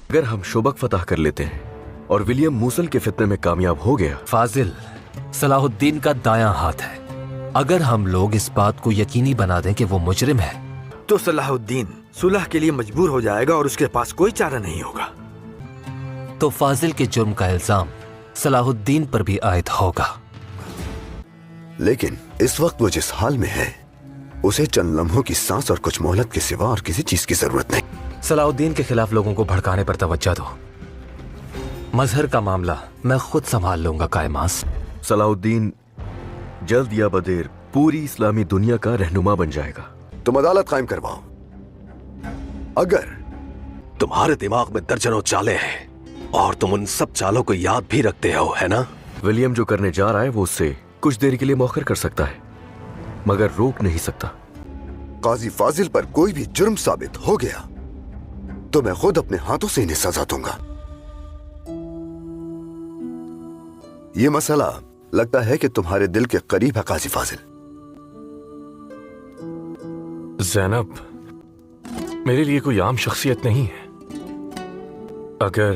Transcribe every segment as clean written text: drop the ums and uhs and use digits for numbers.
अगर हम शोबक फतह कर लेते हैं और विलियम मूसल के फितने में कामयाब हो गया। फाजिल सलाहुद्दीन का दायां हाथ है। अगर हम लोग इस बात को यकीनी बना दें कि वो मुजरिम है तो सलाहुद्दीन सुलह के लिए मजबूर हो जाएगा और उसके पास कोई चारा नहीं होगा। तो फाजिल के जुर्म का इल्जाम सलाहुद्दीन पर भी आयद होगा। लेकिन इस वक्त वो जिस हाल में है उसे चंद लम्हों की सांस और कुछ मोहलत के सिवा और किसी चीज की जरूरत नहीं। सलाहुद्दीन के खिलाफ लोगों को भड़काने पर तवज्जो दो। मजहर का मामला मैं खुद संभाल लूंगा कायमास। सलाहुद्दीन जल्द या बदेर पूरी इस्लामी दुनिया का रहनुमा बन जाएगा। तुम अदालत कायम करवाओ। अगर तुम्हारे दिमाग में दर्जनों चालें हैं और तुम उन सब चालों को याद भी रखते हो, है ना? विलियम जो करने जा रहा है वो उससे कुछ देर के लिए मौखर कर सकता है मगर रोक नहीं सकता। काजी फाजिल पर कोई भी जुर्म साबित हो गया तो मैं खुद अपने हाथों से इन्हें सजा दूंगा। ये मसला लगता है कि तुम्हारे दिल के करीब है काजी फाजिल। ज़ैनब मेरे लिए कोई आम शख्सियत नहीं है। अगर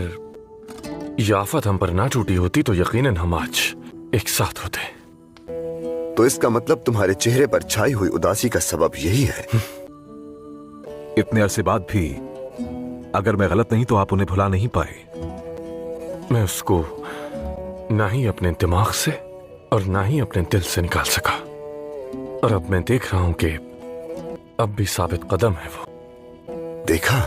ये आफत हम पर ना टूटी होती तो यकीनन हम आज एक साथ होते। तो इसका मतलब तुम्हारे चेहरे पर छाई हुई उदासी का सबब यही है। इतने अरसे बाद भी अगर मैं गलत नहीं तो आप उन्हें भुला नहीं पाए। मैं उसको ना ही अपने दिमाग से और ना ही अपने दिल से निकाल सका और अब मैं देख रहा हूं कि अब भी साबित कदम है वो। देखा,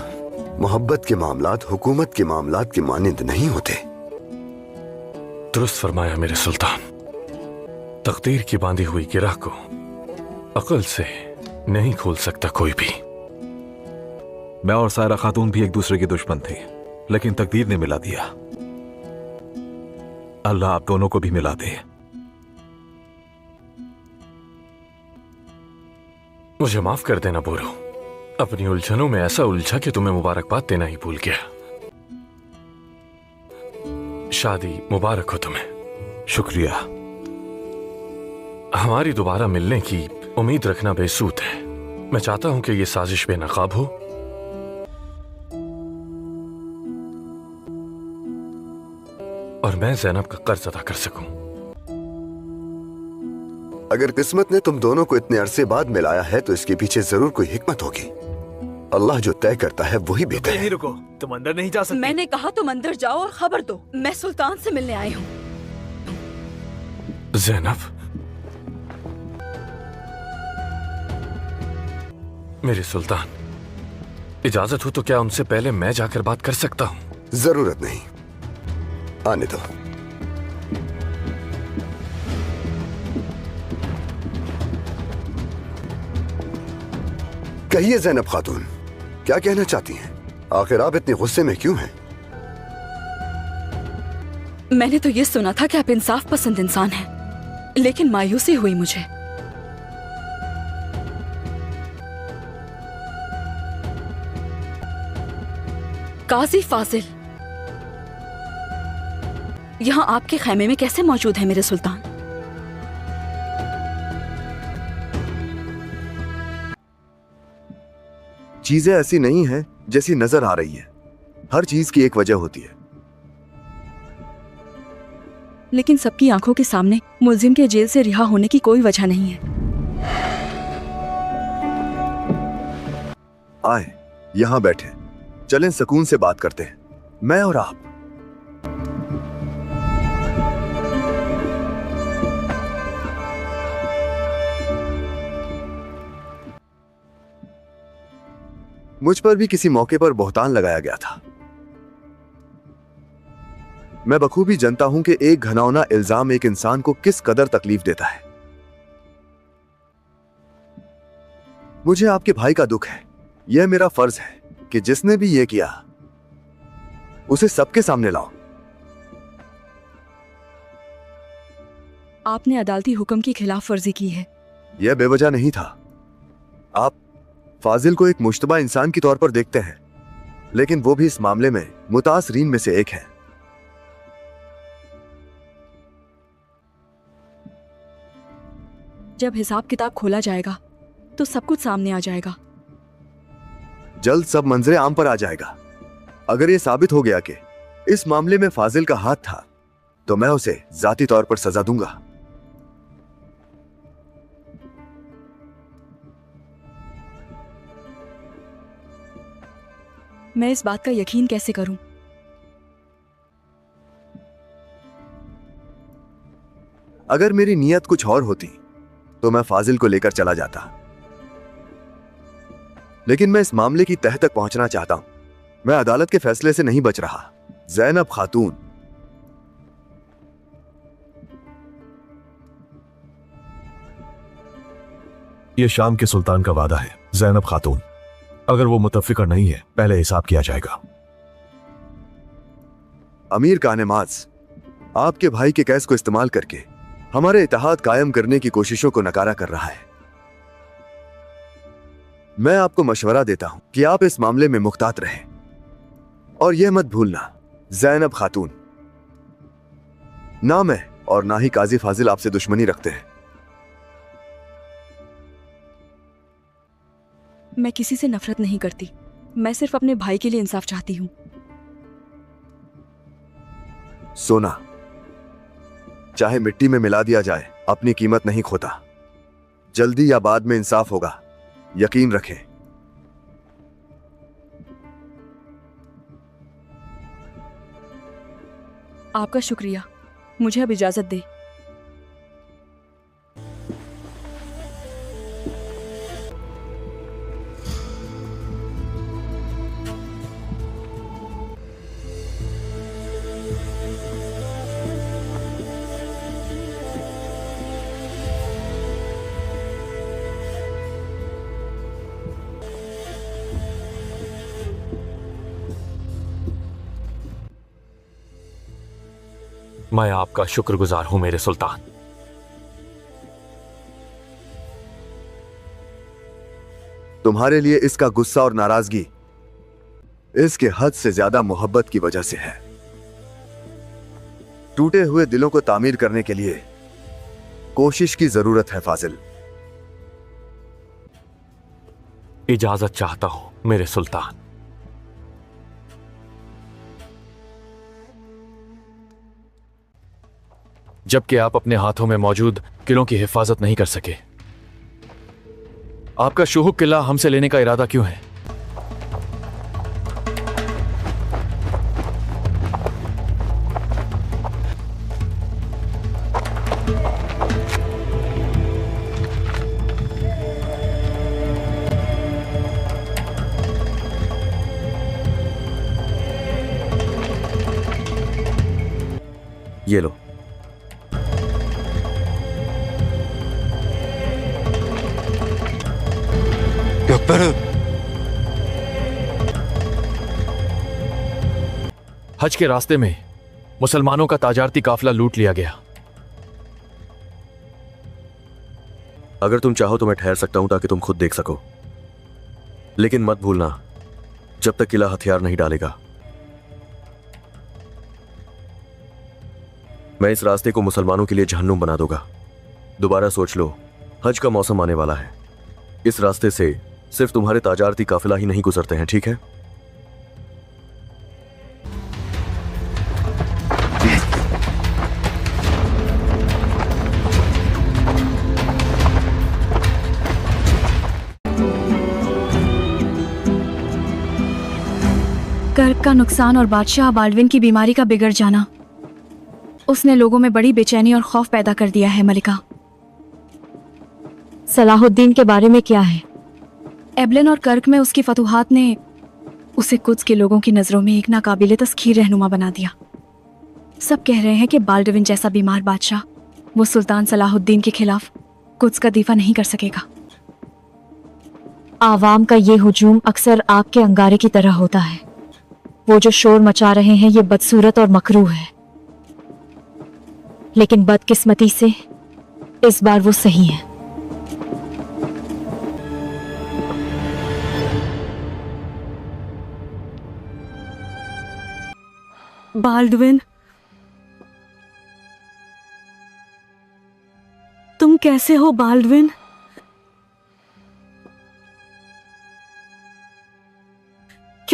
मोहब्बत के मामलात हुकूमत के मामलात के मानिंद नहीं होते। दुरुस्त फरमाया मेरे सुल्तान। तकदीर की बांधी हुई गिरह को अकल से नहीं खोल सकता कोई भी। मैं और सायरा खातून भी एक दूसरे के दुश्मन थे लेकिन तकदीर ने मिला दिया। अल्लाह आप दोनों को भी मिला दे। मुझे माफ कर देना बोरो, अपनी उलझनों में ऐसा उलझा कि तुम्हें मुबारकबाद देना ही भूल गया। शादी मुबारक हो तुम्हें। शुक्रिया। हमारी दोबारा मिलने की उम्मीद रखना बेसूद है। मैं चाहता हूं कि यह साजिश बेनकाब हो और मैं ज़ैनब का कर्ज अदा कर सकूं। अगर किस्मत ने तुम दोनों को इतने अरसे बाद मिलाया है तो इसके पीछे जरूर कोई हिकमत होगी। अल्लाह जो तय करता है वही बेहतर है। नहीं रुको, तुम अंदर नहीं जा सकती। मैंने कहा तुम अंदर जाओ और खबर दो। मैं सुल्तान से मिलने आई हूँ। ज़ैनब, मेरे सुल्तान, इजाजत हो तो क्या उनसे पहले मैं जाकर बात कर सकता हूँ? जरूरत नहीं, आने दो। कहिए ज़ैनब खातून, क्या कहना चाहती हैं? आखिर आप इतने गुस्से में क्यों हैं? मैंने तो ये सुना था कि आप इंसाफ पसंद इंसान हैं, लेकिन मायूसी हुई मुझे। काजी फाजिल यहाँ आपके खैमे में कैसे मौजूद है मेरे सुल्तान? चीजें ऐसी नहीं हैं जैसी नजर आ रही हैं। हर चीज की एक वजह होती है। लेकिन सबकी आंखों के सामने मुलजिम के जेल से रिहा होने की कोई वजह नहीं है। आए, यहाँ बैठे, चलें सुकून से बात करते हैं, मैं और आप। मुझ पर भी किसी मौके पर बहतान लगाया गया था। मैं बखूबी जानता हूं कि एक घिनौना इल्जाम एक इंसान को किस कदर तकलीफ देता है। मुझे आपके भाई का दुख है। यह मेरा फर्ज है कि जिसने भी यह किया उसे सबके सामने लाओ। आपने अदालती हुक्म की खिलाफ वर्जी की है। यह बेवजह नहीं था। आप फाजिल को एक मुश्तबा इंसान के तौर पर देखते हैं, लेकिन वो भी इस मामले में मुतासरीन में से एक है। जब हिसाब किताब खोला जाएगा तो सब कुछ सामने आ जाएगा। जल्द सब मंजरे आम पर आ जाएगा। अगर ये साबित हो गया कि इस मामले में फाजिल का हाथ था, तो मैं उसे जाती तौर पर सजा दूंगा। मैं इस बात का यकीन कैसे करूं? अगर मेरी नीयत कुछ और होती तो मैं फाजिल को लेकर चला जाता, लेकिन मैं इस मामले की तह तक पहुंचना चाहता हूं। मैं अदालत के फैसले से नहीं बच रहा। ज़ैनब खातून, ये शाम के सुल्तान का वादा है ज़ैनब खातून। अगर वो मुतफ़िकर नहीं है, पहले हिसाब किया जाएगा। अमीर कानेमाज आपके भाई के केस को इस्तेमाल करके हमारे इत्तेहाद कायम करने की कोशिशों को नकारा कर रहा है। मैं आपको मशवरा देता हूं कि आप इस मामले में मुख्तात रहें, और यह मत भूलना ज़ैनब खातून, ना मैं और ना ही काजी फाजिल आपसे दुश्मनी रखते हैं। मैं किसी से नफरत नहीं करती। मैं सिर्फ अपने भाई के लिए इंसाफ चाहती हूँ। सोना चाहे मिट्टी में मिला दिया जाए, अपनी कीमत नहीं खोता। जल्दी या बाद में इंसाफ होगा, यकीन रखें। आपका शुक्रिया। मुझे अब इजाजत दे। मैं आपका शुक्रगुजार हूं मेरे सुल्तान। तुम्हारे लिए इसका गुस्सा और नाराजगी इसके हद से ज्यादा मोहब्बत की वजह से है। टूटे हुए दिलों को तामीर करने के लिए कोशिश की जरूरत है फाजिल। इजाजत चाहता हूं मेरे सुल्तान। जबकि आप अपने हाथों में मौजूद किलों की हिफाजत नहीं कर सके, आपका शुहुक किला हमसे लेने का इरादा क्यों है? ये लो। हज के रास्ते में मुसलमानों का ताजारती काफिला लूट लिया गया। अगर तुम चाहो तो मैं ठहर सकता हूं ताकि तुम खुद देख सको, लेकिन मत भूलना जब तक किला हथियार नहीं डालेगा, मैं इस रास्ते को मुसलमानों के लिए जहन्नुम बना दूंगा। दोबारा सोच लो, हज का मौसम आने वाला है। इस रास्ते से सिर्फ तुम्हारे ताजारती काफिला ही नहीं गुजरते हैं, ठीक है? कर्क का नुकसान और बादशाह बाल्डविन की बीमारी का बिगड़ जाना, उसने लोगों में बड़ी बेचैनी और खौफ पैदा कर दिया है। मलिका, सलाहुद्दीन के बारे में क्या है? एबलिन और कर्क में उसकी फतूहात ने उसे कुद्स के लोगों की नजरों में एक नाकाबिले तस्खीर रहनुमा बना दिया। सब कह रहे हैं कि बाल्डविन जैसा बीमार बादशाह वो सुल्तान सलाहुद्दीन के खिलाफ कुद्स का दीफा नहीं कर सकेगा। आवाम का ये हुजूम अक्सर आग के अंगारे की तरह होता है। वो जो शोर मचा रहे हैं ये बदसूरत और मकरूह है, लेकिन बदकिस्मती से इस बार वो सही है। बाल्डविन, तुम कैसे हो बाल्डविन?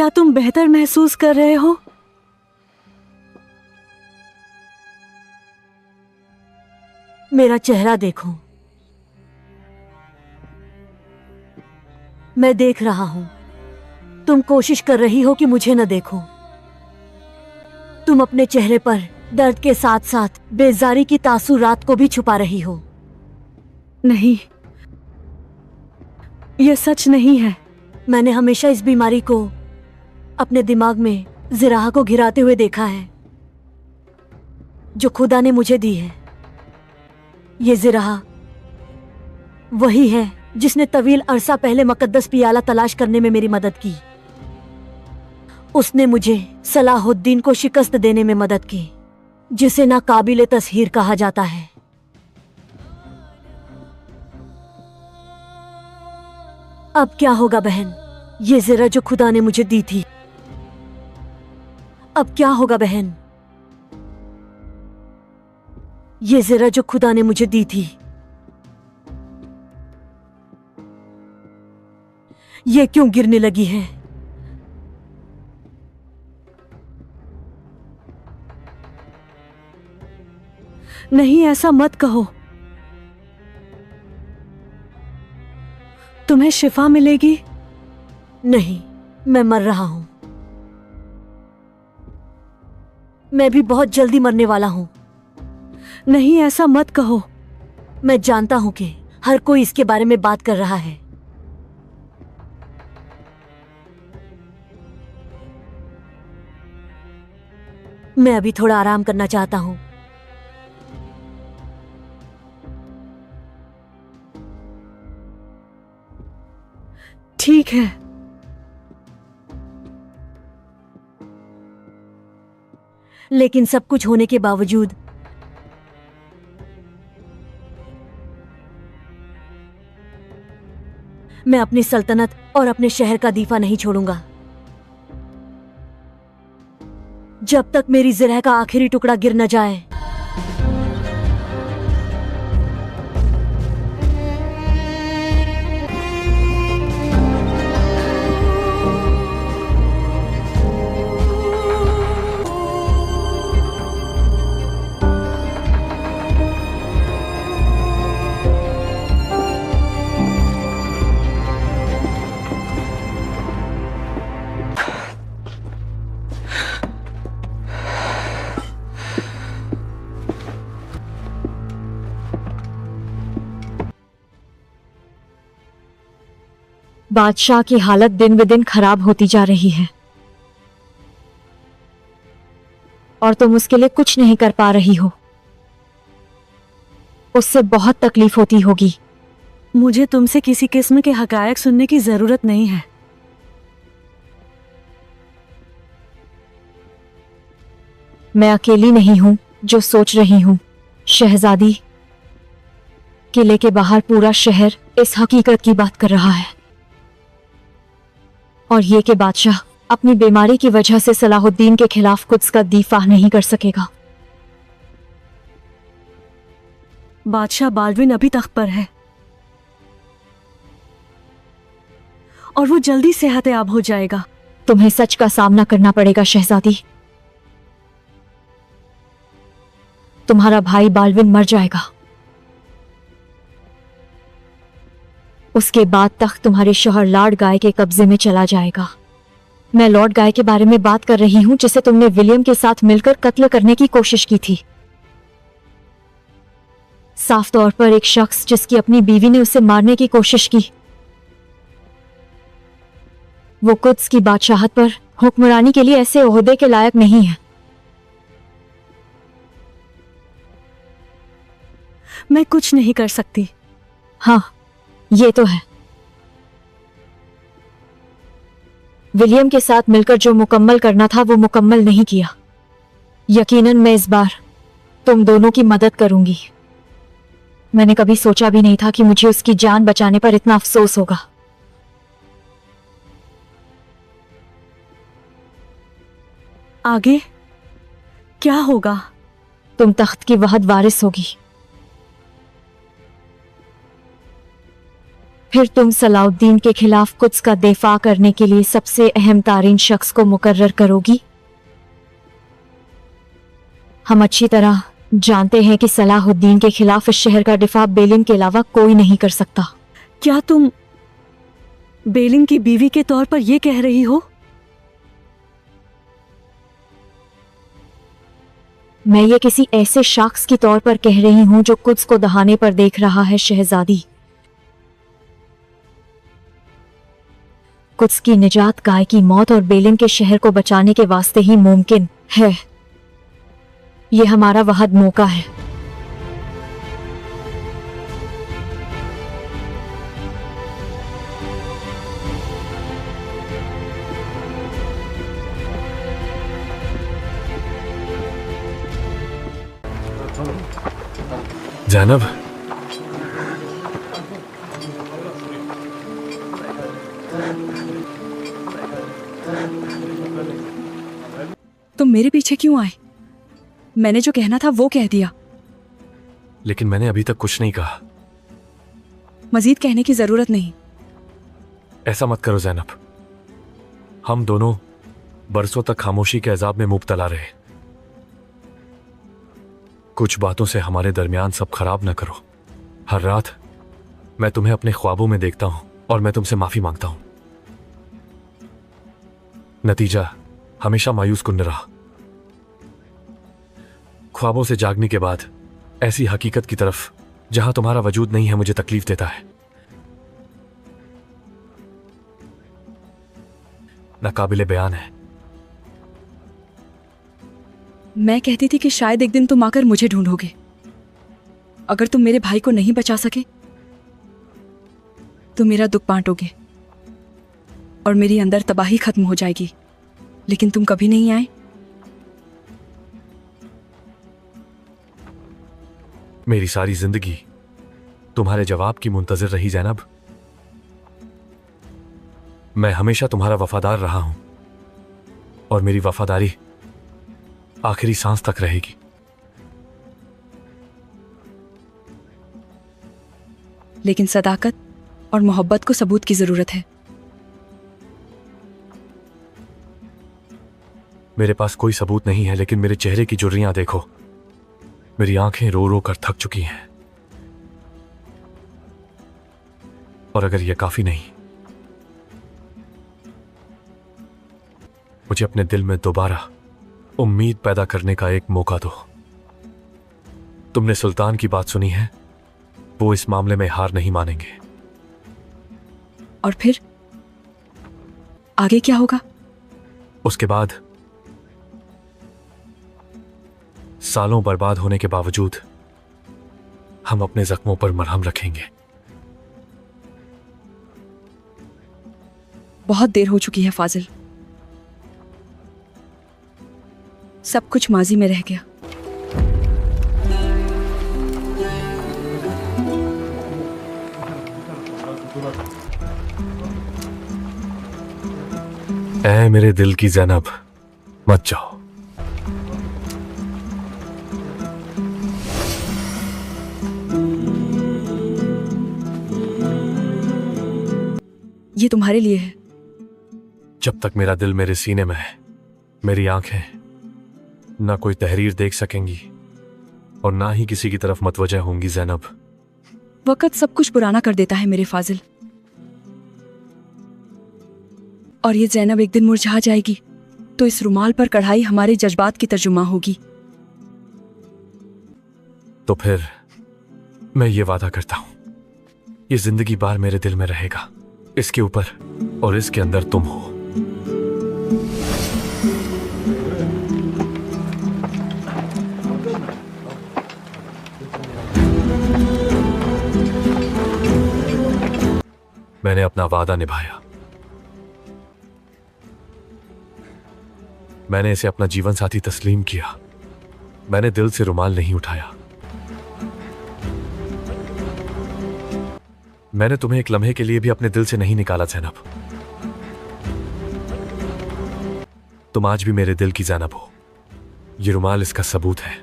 क्या तुम बेहतर महसूस कर रहे हो? मेरा चेहरा देखो, मैं देख रहा हूं। तुम कोशिश कर रही हो कि मुझे न देखो। तुम अपने चेहरे पर दर्द के साथ साथ बेजारी की तासुरात को भी छुपा रही हो। नहीं, यह सच नहीं है। मैंने हमेशा इस बीमारी को अपने दिमाग में जिराह को घिराते हुए देखा है, जो खुदा ने मुझे दी है। ये जिराह वही है जिसने तवील अरसा पहले मुकद्दस पियाला तलाश करने में मेरी मदद की। उसने मुझे सलाहुद्दीन को शिकस्त देने में मदद की, जिसे नाकाबिले तस्हीर कहा जाता है। अब क्या होगा बहन, ये जिरा जो खुदा ने मुझे दी थी, अब क्या होगा बहन? ये जिरा जो खुदा ने मुझे दी थी, ये क्यों गिरने लगी है? नहीं, ऐसा मत कहो। तुम्हें शिफा मिलेगी। नहीं, मैं मर रहा हूं। मैं भी बहुत जल्दी मरने वाला हूं। नहीं, ऐसा मत कहो। मैं जानता हूं कि हर कोई इसके बारे में बात कर रहा है। मैं अभी थोड़ा आराम करना चाहता हूं। ठीक है। लेकिन सब कुछ होने के बावजूद मैं अपनी सल्तनत और अपने शहर का दीफा नहीं छोड़ूंगा जब तक मेरी जिरह का आखिरी टुकड़ा गिर न जाए। बादशाह की हालत दिन ब दिन खराब होती जा रही है और तुम उसके लिए कुछ नहीं कर पा रही हो। उससे बहुत तकलीफ होती होगी। मुझे तुमसे किसी किस्म के हकायक सुनने की जरूरत नहीं है। मैं अकेली नहीं हूं जो सोच रही हूं शहजादी। किले के बाहर पूरा शहर इस हकीकत की बात कर रहा है और ये कि बादशाह अपनी बीमारी की वजह से सलाहुद्दीन के खिलाफ कुछ का दीफा नहीं कर सकेगा। बादशाह बाल्डविन अभी तख्त पर है और वो जल्दी सेहतयाब हो जाएगा। तुम्हें सच का सामना करना पड़ेगा शहजादी। तुम्हारा भाई बाल्डविन मर जाएगा। उसके बाद तख्त तुम्हारे शौहर लॉर्ड गाय के कब्जे में चला जाएगा। मैं लॉर्ड गाय के बारे में बात कर रही हूं जिसे तुमने विलियम के साथ मिलकर कत्ल करने की कोशिश की थी। साफ तौर पर एक शख्स जिसकी अपनी बीवी ने उसे मारने की कोशिश की। वो कुद्स की बादशाहत पर हुक्मरानी के लिए ऐसे ओहदे के लायक नहीं है। मैं कुछ नहीं कर सकती। हाँ, ये तो है। विलियम के साथ मिलकर जो मुकम्मल करना था वो मुकम्मल नहीं किया। यकीनन मैं इस बार तुम दोनों की मदद करूंगी। मैंने कभी सोचा भी नहीं था कि मुझे उसकी जान बचाने पर इतना अफसोस होगा। आगे क्या होगा? तुम तख्त की वहद वारिस होगी। फिर तुम सलाउद्दीन के खिलाफ कुद्स का दिफा करने के लिए सबसे अहम तारीन शख्स को मुकर्रर करोगी। हम अच्छी तरह जानते हैं कि सलाहुद्दीन के खिलाफ इस शहर का दिफा बेलिम के अलावा कोई नहीं कर सकता। क्या तुम बेलिम की बीवी के तौर पर यह कह रही हो? मैं ये किसी ऐसे शख्स के तौर पर कह रही हूं जो कुद्स को दहाने पर देख रहा है। शहजादी, कुद्स की निजात गाय की मौत और बेलिम के शहर को बचाने के वास्ते ही मुमकिन है। ये हमारा वहद मौका है। जैनब, तुम मेरे पीछे क्यों आए? मैंने जो कहना था वो कह दिया। लेकिन मैंने अभी तक कुछ नहीं कहा। मजीद कहने की जरूरत नहीं। ऐसा मत करो जैनब। हम दोनों बरसों तक खामोशी के अजाब में मुब्तला रहे। कुछ बातों से हमारे दरमियान सब खराब न करो। हर रात मैं तुम्हें अपने ख्वाबों में देखता हूं और मैं तुमसे माफी मांगता हूं। नतीजा हमेशा मायूस कुन रहा। ख्वाबों से जागने के बाद ऐसी हकीकत की तरफ जहां तुम्हारा वजूद नहीं है मुझे तकलीफ देता है। नाकाबिले बयान है। मैं कहती थी कि शायद एक दिन तुम आकर मुझे ढूंढोगे। अगर तुम मेरे भाई को नहीं बचा सके तो मेरा दुख बांटोगे और मेरी अंदर तबाही खत्म हो जाएगी। लेकिन तुम कभी नहीं आए। मेरी सारी जिंदगी तुम्हारे जवाब की मुंतजिर रही जैनब। मैं हमेशा तुम्हारा वफादार रहा हूं और मेरी वफादारी आखिरी सांस तक रहेगी। लेकिन सदाकत और मोहब्बत को सबूत की जरूरत है। मेरे पास कोई सबूत नहीं है, लेकिन मेरे चेहरे की झुर्रियां देखो। मेरी आंखें रो रो कर थक चुकी हैं। और अगर यह काफी नहीं, मुझे अपने दिल में दोबारा उम्मीद पैदा करने का एक मौका दो। तुमने सुल्तान की बात सुनी है, वो इस मामले में हार नहीं मानेंगे। और फिर आगे क्या होगा? उसके बाद सालों बर्बाद होने के बावजूद हम अपने जख्मों पर मरहम रखेंगे। बहुत देर हो चुकी है फाजिल। सब कुछ माजी में रह गया। ऐ मेरे दिल की जैनब, मत जाओ। ये तुम्हारे लिए है। जब तक मेरा दिल मेरे सीने में है, मेरी आंखें ना कोई तहरीर देख सकेंगी और ना ही किसी की तरफ मतवजह होंगी जैनब। वक्त सब कुछ पुराना कर देता है मेरे फाजिल। और ये जैनब एक दिन मुरझा जाएगी तो इस रुमाल पर कढ़ाई हमारे जज्बात की तर्जुमा होगी। तो फिर मैं ये वादा करता हूं, ये जिंदगी बार मेरे दिल में रहेगा। इसके ऊपर और इसके अंदर तुम हो। मैंने अपना वादा निभाया। मैंने इसे अपना जीवन साथी तस्लीम किया। मैंने दिल से रुमाल नहीं उठाया। मैंने तुम्हें एक लम्हे के लिए भी अपने दिल से नहीं निकाला जैनब। तुम आज भी मेरे दिल की जैनब हो। ये रुमाल इसका सबूत है।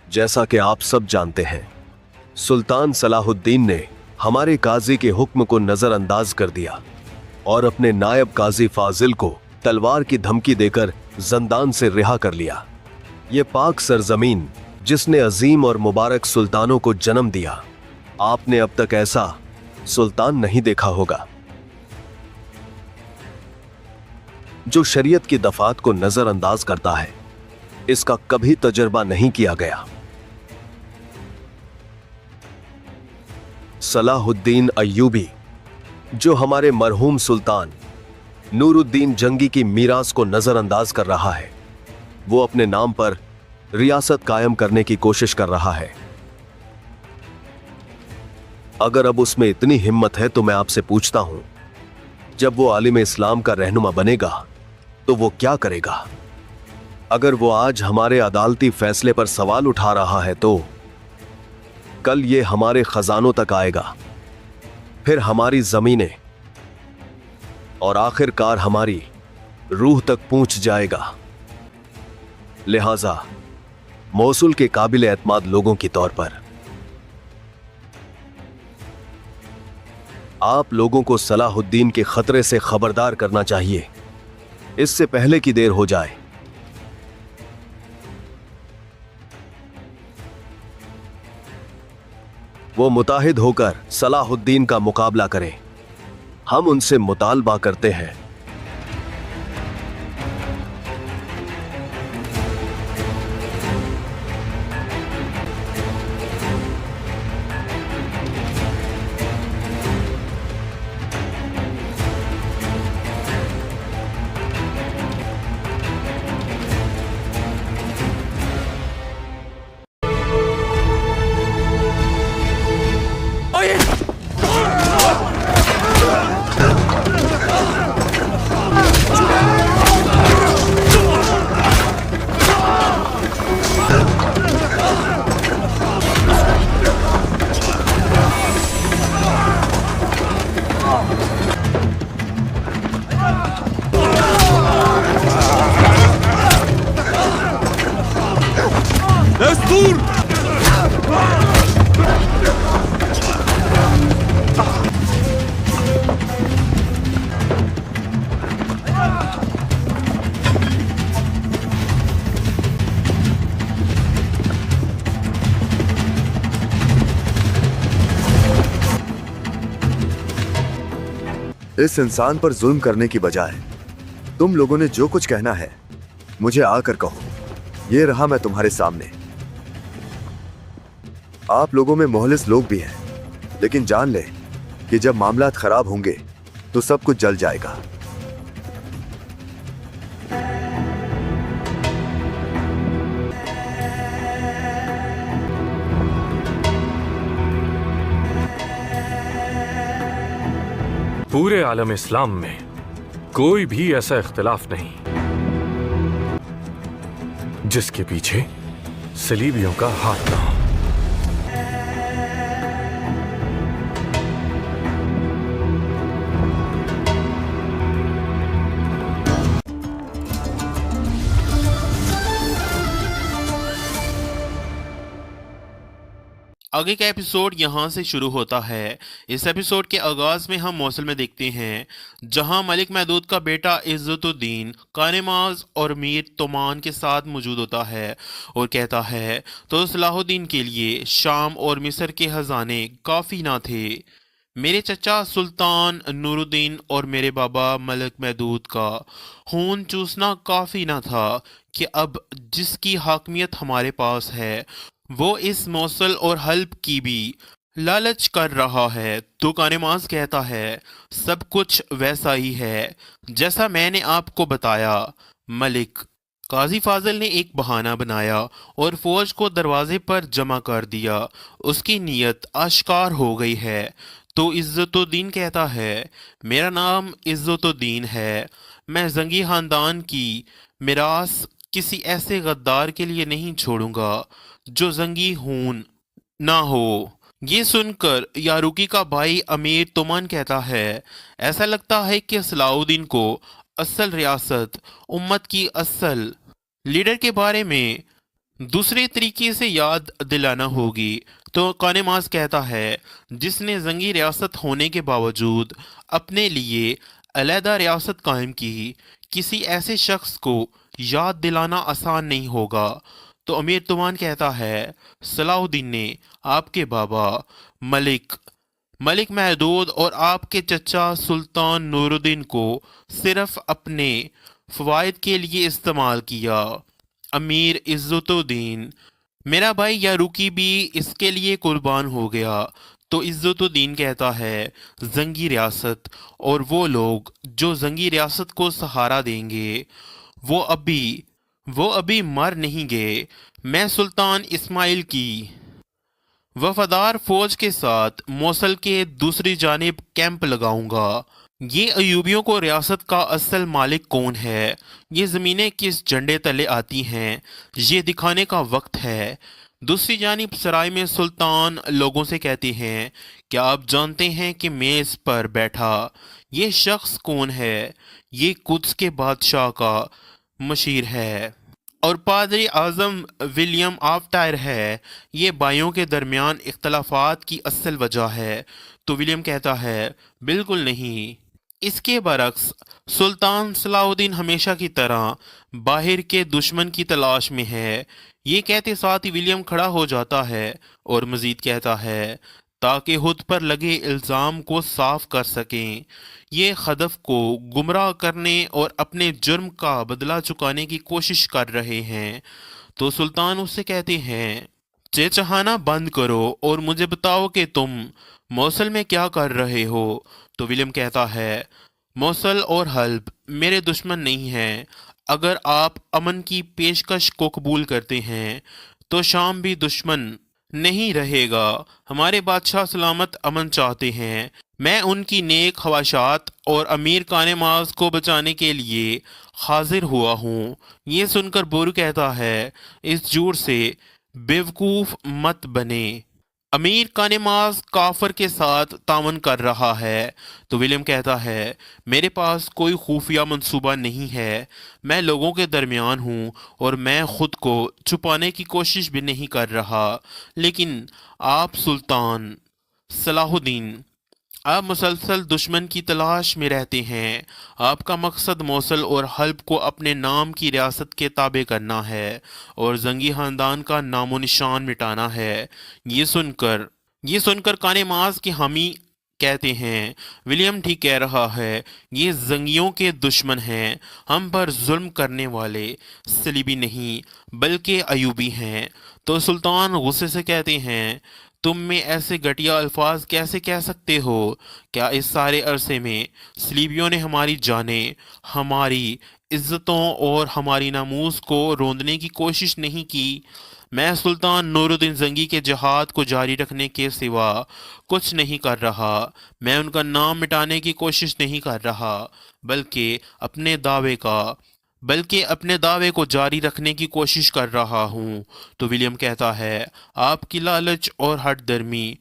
जैसा कि आप सब जानते हैं, सुल्तान सलाहुद्दीन ने हमारे काजी के हुक्म को नजरअंदाज कर दिया और अपने नायब काजी फाजिल को तलवार की धमकी देकर जंदान से रिहा कर लिया। ये पाक सरजमीन जिसने अजीम और मुबारक सुल्तानों को जन्म दिया, आपने अब तक ऐसा सुल्तान नहीं देखा होगा जो शरीयत की दफात को नजरअंदाज करता है। इसका कभी तजर्बा नहीं किया गया। सलाहुद्दीन अय्यूबी, जो हमारे मरहूम सुल्तान नूरुद्दीन जंगी की मीरास को नजरअंदाज कर रहा है, वो अपने नाम पर रियासत कायम करने की कोशिश कर रहा है। अगर अब उसमें इतनी हिम्मत है तो मैं आपसे पूछता हूं, जब वो आलिम इस्लाम का रहनुमा बनेगा तो वो क्या करेगा? अगर वो आज हमारे अदालती फैसले पर सवाल उठा रहा है तो कल ये हमारे खजानों तक आएगा, फिर हमारी जमीनें और आखिरकार हमारी रूह तक पहुंच जाएगा। लिहाजा मौसूल के काबिल एतमाद लोगों के तौर पर आप लोगों को सलाहुद्दीन के खतरे से खबरदार करना चाहिए, इससे पहले कि देर हो जाए। वो मुताहिद होकर सलाहुद्दीन का मुकाबला करें। हम उनसे मुतालबा करते हैं। इस इंसान पर जुल्म करने की बजाय तुम लोगों ने जो कुछ कहना है मुझे आकर कहो। ये रहा मैं तुम्हारे सामने। आप लोगों में मोहलिस लोग भी हैं, लेकिन जान ले कि जब मामलात खराब होंगे तो सब कुछ जल जाएगा। पूरे आलम इस्लाम में कोई भी ऐसा इख्तिलाफ नहीं जिसके पीछे सलीबियों का हाथ ना हो। आगे का एपिसोड यहाँ से शुरू होता है। इस एपिसोड के आगाज में हम मौसल में देखते हैं जहाँ मलिक महदूद का बेटा इज्जतुद्दीन कानेमाज और मीर तोमान के साथ मौजूद होता है और कहता है तो सलाहुद्दीन के लिए शाम और मिस्र के खजाने काफ़ी ना थे। मेरे चचा सुल्तान नूरुद्दीन और मेरे बाबा मलिक महदूद का खून चूसना काफ़ी ना था कि अब जिसकी हाकमियत हमारे पास है वो इस मौसल और हल्ब की भी लालच कर रहा है। तो कानेमाज कहता है सब कुछ वैसा ही है जैसा मैंने आपको बताया मलिक। काजी फाजिल ने एक बहाना बनाया और फौज को दरवाजे पर जमा कर दिया। उसकी नीयत आश्कार हो गई है। तो इज्जतुद्दीन कहता है मेरा नाम इज्जतुद्दीन है, मैं जंगी खानदान की मिरास किसी ऐसे गद्दार के लिए नहीं छोड़ूंगा जो जंगी खून ना हो। ये सुनकर यारूकी का भाई अमीर तोमान कहता है ऐसा लगता है कि सलाहुद्दीन को असल रियासत उम्मत की असल लीडर के बारे में दूसरे तरीके से याद दिलाना होगी तो कानेमास कहता है, जिसने जंगी रियासत होने के बावजूद अपने लिए अलहदा रियासत कायम की, किसी ऐसे शख्स को याद दिलाना आसान नहीं होगा। तो अमीर तुमान कहता है, सलाहुद्दीन ने आपके बाबा मलिक महदूद और आपके चचा सुल्तान नूरुद्दीन को सिर्फ अपने फवायद के लिए इस्तेमाल किया। अमीर इज्जतुद्दीन, मेरा भाई यारुकी भी इसके लिए कुर्बान हो गया। तो इज्जतुद्दीन कहता है, जंगी रियासत और वो लोग जो जंगी रियासत को सहारा देंगे वो अभी मर नहीं गए। मैं सुल्तान इस्माइल की वफादार फौज के साथ मौसल के दूसरी जानिब कैंप लगाऊंगा। ये अयूबियों को रियासत का असल मालिक कौन है, ये ज़मीनें किस झंडे तले आती हैं, ये दिखाने का वक्त है। दूसरी जानिब सराय में सुल्तान लोगों से कहते हैं, क्या आप जानते हैं कि मेज़ पर बैठा ये शख्स कौन है? ये कुद्स के बादशाह का मशीर है और पादरी आज़म विलियम आफ्टायर है। ये भाइयों के दरमियान इख्तलाफात की असल वजह है। तो विलियम कहता है, बिल्कुल नहीं। इसके बरक्स सुल्तान सलाहुद्दीन हमेशा की तरह बाहर के दुश्मन की तलाश में है। ये कहते साथ ही विलियम खड़ा हो जाता है और मजीद कहता है, ताकि खुद पर लगे इल्ज़ाम को साफ कर सकें। ये खदफ को गुमराह करने और अपने जुर्म का बदला चुकाने की कोशिश कर रहे हैं। तो सुल्तान उससे कहते हैं, चहचहाना बंद करो और मुझे बताओ कि तुम मौसल में क्या कर रहे हो। तो विलियम कहता है, मौसल और हल्ब मेरे दुश्मन नहीं हैं। अगर आप अमन की पेशकश को कबूल करते हैं तो शाम भी दुश्मन नहीं रहेगा। हमारे बादशाह सलामत अमन चाहते हैं। मैं उनकी नेक ख्वाहिशात और अमीर कानेमाज को बचाने के लिए हाजिर हुआ हूँ। ये सुनकर बोरू कहता है, इस झूठ से बेवकूफ़ मत बने। अमीर कानेमाज काफर के साथ तावन कर रहा है। तो विलियम कहता है, मेरे पास कोई खुफिया मंसूबा नहीं है। मैं लोगों के दरमियान हूँ और मैं खुद को छुपाने की कोशिश भी नहीं कर रहा। लेकिन आप सुल्तान सलाहुद्दीन, आप मुसलसल दुश्मन की तलाश में रहते हैं। आपका मकसद मौसल और हल्ब को अपने नाम की रियासत के ताबे करना है और जंगी खानदान का नामो निशान मिटाना है। ये सुनकर कानेमाज की हामी कहते हैं, विलियम ठीक कह रहा है। ये जंगियों के दुश्मन हैं। हम पर जुल्म करने वाले सलीबी नहीं बल्कि अयूबी हैं। तो सुल्तान गुस्से से कहते हैं, तुम में ऐसे घटिया अल्फाज कैसे कह सकते हो? क्या इस सारे अरसे में सलीबियों ने हमारी जानें, हमारी इज्जतों और हमारी नामूस को रोंदने की कोशिश नहीं की? मैं सुल्तान नूरुद्दीन जंगी के जहाद को जारी रखने के सिवा कुछ नहीं कर रहा। मैं उनका नाम मिटाने की कोशिश नहीं कर रहा, बल्कि अपने दावे को जारी रखने की कोशिश कर रहा हूँ। तो विलियम कहता है, आपकी लालच और हट दर्मी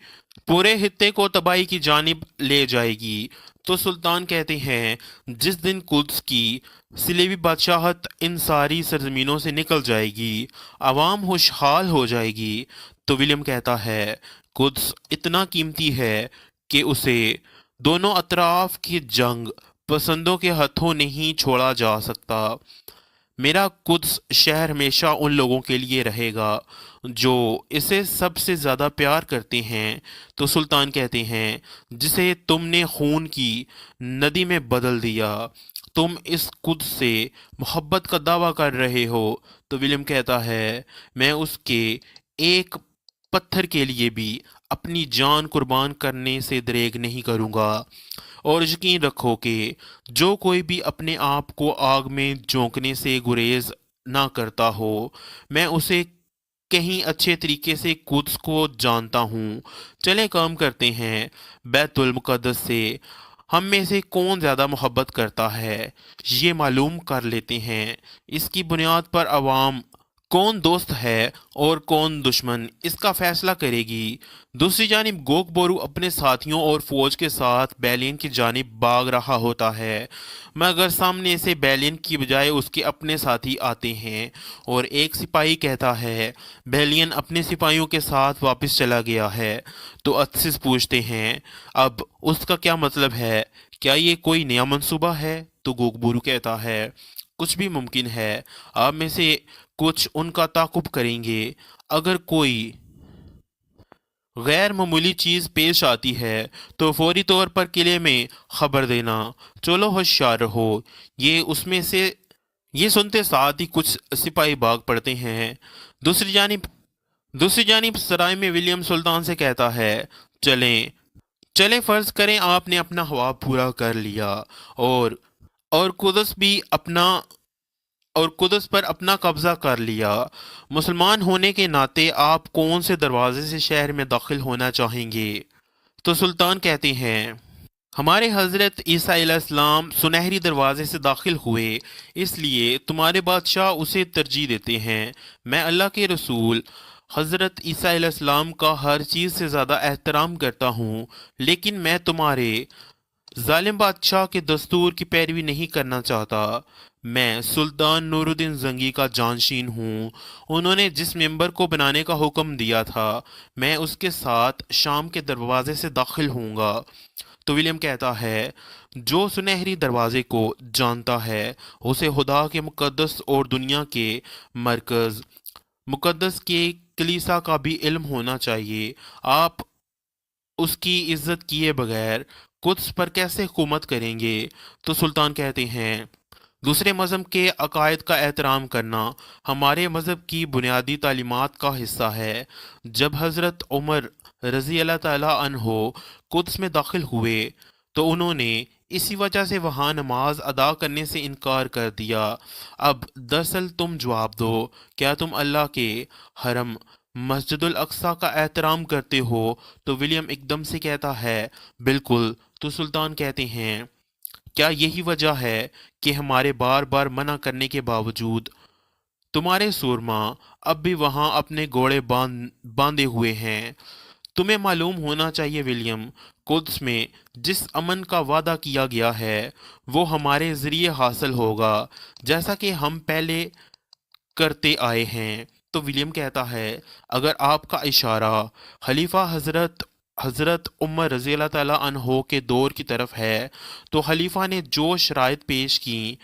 पूरे हित्ते को तबाही की जानिब ले जाएगी। तो सुल्तान कहते हैं, जिस दिन कुद्स की सिलेबी बादशाहत इन सारी सरजमीनों से निकल जाएगी, आवाम खुशहाल हो जाएगी। तो विलियम कहता है, कुद्स इतना कीमती है कि उसे दोनों अतराफ की जंग पसंदों के हाथों नहीं छोड़ा जा सकता। मेरा कुद्स शहर हमेशा उन लोगों के लिए रहेगा जो इसे सबसे ज़्यादा प्यार करते हैं। तो सुल्तान कहते हैं, जिसे तुमने खून की नदी में बदल दिया, तुम इस कुद्स से मोहब्बत का दावा कर रहे हो। तो विलियम कहता है, मैं उसके एक पत्थर के लिए भी अपनी जान कुर्बान करने से दरेग नहीं करूँगा। और यकीन रखो कि जो कोई भी अपने आप को आग में झोंकने से गुरेज ना करता हो, मैं उसे कहीं अच्छे तरीके से कुद्स को जानता हूँ। चले काम करते हैं, बैतुल मुक़द्दस से हम में से कौन ज़्यादा मोहब्बत करता है ये मालूम कर लेते हैं। इसकी बुनियाद पर अवाम कौन दोस्त है और कौन दुश्मन, इसका फैसला करेगी। दूसरी जानिब गोक बोरू अपने साथियों और फौज के साथ बैलियन की जानिब भाग रहा होता है, मगर सामने से बैलियन की बजाय उसके अपने साथी आते हैं और एक सिपाही कहता है बैलियन अपने सिपाहियों के साथ वापस चला गया है। तो अथसिस पूछते हैं अब उसका क्या मतलब है, क्या ये कोई नया मंसूबा है? तो गोक बोरू कहता है कुछ भी मुमकिन है, आप में से कुछ उनका ताकुब करेंगे। अगर कोई गैर मामूली चीज़ पेश आती है तो फौरी तौर पर किले में खबर देना। चलो होशियार रहो। ये सुनते साथ ही कुछ सिपाही भाग पड़ते हैं। दूसरी जानिब सराय में विलियम सुल्तान से कहता है चलें चलें, फर्ज करें आपने अपना ख्वाब पूरा कर लिया और कुदस पर अपना कब्जा कर लिया। मुसलमान होने के नाते आप कौन से दरवाजे से शहर में दाखिल होना चाहेंगे? तो सुल्तान कहते हैं हमारे हजरत ईसा अलैहिस्सलाम सुनहरी दरवाजे से दाखिल हुए, इसलिए तुम्हारे बादशाह उसे तरजीह देते हैं। मैं अल्लाह के रसूल हजरत ईसा अलैहिस्सलाम का हर चीज़ से ज़्यादा एहतराम करता हूँ, लेकिन मैं तुम्हारे जालिम बादशाह के दस्तूर की पैरवी नहीं करना चाहता। मैं सुल्तान नूरुद्दीन जंगी का जानशीन हूँ। उन्होंने जिस मेंबर को बनाने का हुक्म दिया था, मैं उसके साथ शाम के दरवाजे से दाखिल होऊंगा। तो विलियम कहता है जो सुनहरी दरवाजे को जानता है उसे खुदा के मुकद्दस और दुनिया के मरकज़ मुकद्दस के कलीसा का भी इल्म होना चाहिए। आप उसकी इज्जत किए बगैर कुद्स पर कैसे हुकूमत करेंगे? तो सुल्तान कहते हैं दूसरे मज़हब के अकायद का एहतराम करना हमारे मज़हब की बुनियादी तालीमात का हिस्सा है। जब हज़रत उमर रज़ी अल्लाह ताला अन्हो कुद्स में दाखिल हुए तो उन्होंने इसी वजह से वहाँ नमाज अदा करने से इनकार कर दिया। अब दरअसल तुम जवाब दो, क्या तुम अल्लाह के हरम मस्जिदुल अक्सा का एहतराम करते हो? तो विलियम एकदम से कहता है बिल्कुल। तो सुल्तान कहते हैं क्या यही वजह है कि हमारे बार बार मना करने के बावजूद तुम्हारे सूरमा अब भी वहां अपने घोड़े बांधे हुए हैं? तुम्हें मालूम होना चाहिए विलियम, कुद्स में जिस अमन का वादा किया गया है वो हमारे जरिए हासिल होगा, जैसा कि हम पहले करते आए हैं। तो विलियम कहता है अगर आपका इशारा खलीफा हजरत उमर रज़ी अल्लाह ताला अन्हो के दौर की तरफ है, तो खलीफा ने जो शराइत पेश की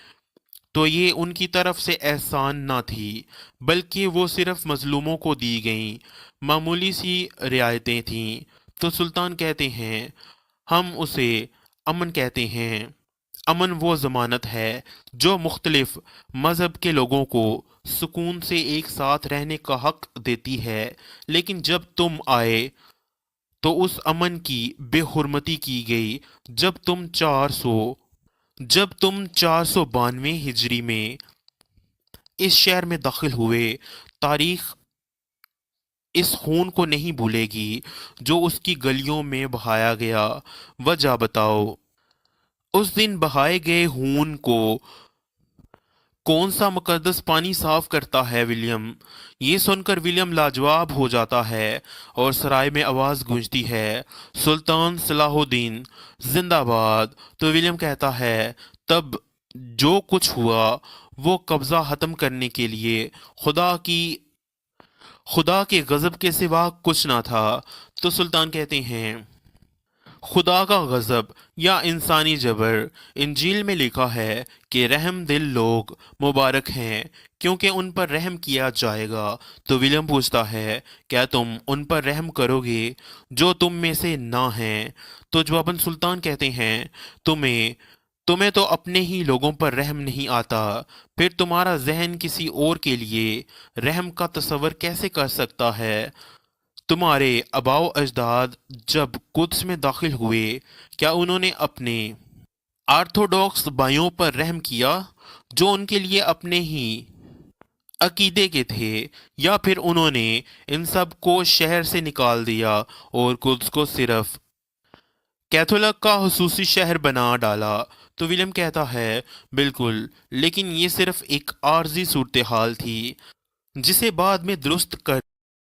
तो ये उनकी तरफ से एहसान ना थी, बल्कि वो सिर्फ मजलूमों को दी गई मामूली सी रियायतें थीं। तो सुल्तान कहते हैं हम उसे अमन कहते हैं। अमन वो ज़मानत है जो मुख्तलिफ मज़हब के लोगों को सुकून से एक साथ रहने का हक देती है, लेकिन जब तुम आए तो उस अमन की बेहुरमती की गई। जब तुम 492 हिजरी में इस शहर में दाखिल हुए, तारीख इस खून को नहीं भूलेगी जो उसकी गलियों में बहाया गया। वजह बताओ, उस दिन बहाए गए खून को कौन सा मुकद्दस पानी साफ करता है विलियम? ये सुनकर विलियम लाजवाब हो जाता है और सराय में आवाज़ गूंजती है सुल्तान सलाहुद्दीन जिंदाबाद। तो विलियम कहता है तब जो कुछ हुआ वो कब्ज़ा ख़त्म करने के लिए खुदा के गज़ब के सिवा कुछ ना था। तो सुल्तान कहते हैं खुदा का गज़ब या इंसानी जबर, इंजील में लिखा है कि रहम दिल लोग मुबारक हैं क्योंकि उन पर रहम किया जाएगा। तो विलियम पूछता है क्या तुम उन पर रहम करोगे जो तुम में से ना हैं? तो जवाबन सुल्तान कहते हैं तुम्हें तो अपने ही लोगों पर रहम नहीं आता, फिर तुम्हारा जहन किसी और के लिए रहम का तस्वर कैसे कर सकता है? तुम्हारे अबाओ अजदाद जब कुद्स में दाखिल हुए, क्या उन्होंने अपने ऑर्थोडॉक्स भाइयों पर रहम किया जो उनके लिए अपने ही अकीदे के थे, या फिर उन्होंने इन सब को शहर से निकाल दिया और कुद्स को सिर्फ कैथोलिक का हुसूसी शहर बना डाला? तो विलियम कहता है बिल्कुल, लेकिन ये सिर्फ एक आर्जी सूरत हाल थी। जिसे बाद में दुरुस्त कर